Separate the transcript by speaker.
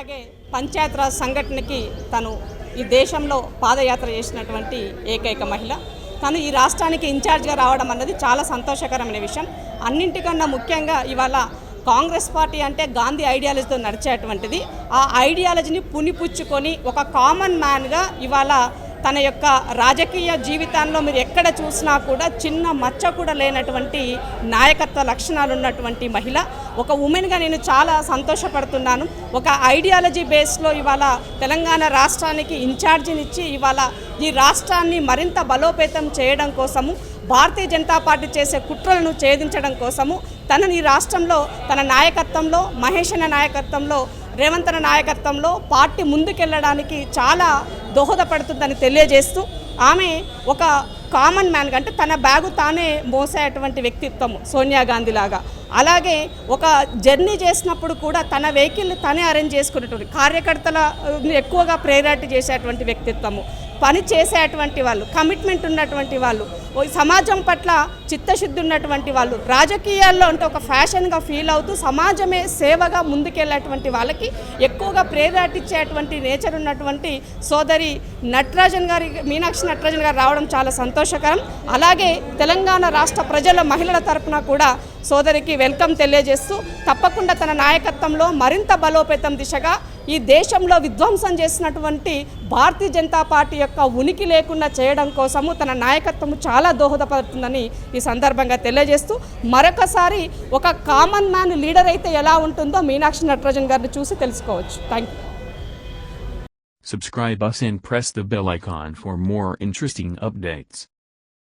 Speaker 1: అలాగే పంచాయతీరాజ్ సంఘటనకి తను ఈ దేశంలో పాదయాత్ర చేసినటువంటి ఏకైక మహిళ. తను ఈ రాష్ట్రానికి ఇన్ఛార్జ్గా రావడం అన్నది చాలా సంతోషకరమైన విషయం. అన్నింటికన్నా ముఖ్యంగా ఇవాళ కాంగ్రెస్ పార్టీ అంటే గాంధీ ఐడియాలజీతో నడిచేటువంటిది. ఆ ఐడియాలజీని పునిపుచ్చుకొని ఒక కామన్ మ్యాన్గా ఇవాళ తన యొక్క రాజకీయ జీవితంలో మీరు ఎక్కడ చూసినా కూడా చిన్న మచ్చ కూడా లేనటువంటి నాయకత్వ లక్షణాలు ఉన్నటువంటి మహిళ. ఒక ఉమెన్గా నేను చాలా సంతోషపడుతున్నాను. ఒక ఐడియాలజీ బేస్లో ఇవాళ తెలంగాణ రాష్ట్రానికి ఇన్ఛార్జినిచ్చి ఇవాళ ఈ రాష్ట్రాన్ని మరింత బలోపేతం చేయడం కోసము, భారతీయ జనతా పార్టీ చేసే కుట్రలను ఛేదించడం కోసము తనని ఈ రాష్ట్రంలో తన నాయకత్వంలో, మహేష్ అన్న నాయకత్వంలో, రేవంత్ అన్న నాయకత్వంలో పార్టీ ముందుకెళ్ళడానికి చాలా దోహదపడుతుందని తెలియజేస్తూ, ఆమె ఒక కామన్ మ్యాన్గా అంటే తన బ్యాగు తానే మోసేటువంటి వ్యక్తిత్వము సోనియా గాంధీ లాగా. అలాగే ఒక జర్నీ చేసినప్పుడు కూడా తన వెహికల్ తనే అరేంజ్ చేసుకునేటువంటి, కార్యకర్తల ఎక్కువగా ప్రయారిటీ చేసేటువంటి వ్యక్తిత్వము, పని చేసేటువంటి వాళ్ళు, కమిట్మెంట్ ఉన్నటువంటి వాళ్ళు, సమాజం పట్ల చిత్తశుద్ధి ఉన్నటువంటి వాళ్ళు, రాజకీయాల్లో అంటే ఒక ఫ్యాషన్గా ఫీల్ అవుతూ సమాజమే సేవగా ముందుకెళ్ళేటువంటి వాళ్ళకి ఎక్కువగా ప్రయారిటీ ఇచ్చేటువంటి నేచర్ ఉన్నటువంటి సోదరి నటరాజన్ గారి, మీనాక్షి నటరాజన్ గారు రావడం చాలా సంతోషకరం. అలాగే తెలంగాణ రాష్ట్ర ప్రజల మహిళల తరపున కూడా సోదరికి వెల్కమ్ తెలియజేస్తూ, తప్పకుండా తన నాయకత్వంలో మరింత బలోపేతం దిశగా ఈ దేశంలో విధ్వంసం చేసినటువంటి భారతీయ జనతా పార్టీ యొక్క ఉనికి లేకుండా చేయడం కోసము తన నాయకత్వం చాలా దోహదపడుతుందని ఈ సందర్భంగా తెలియజేస్తూ, మరొకసారి ఒక కామన్ మ్యాన్ లీడర్ అయితే ఎలా ఉంటుందో మీనాక్షి నటరాజన్ గారిని చూసి తెలుసుకోవచ్చు. Thank you.
Speaker 2: Subscribe us and press the bell icon for more interesting updates.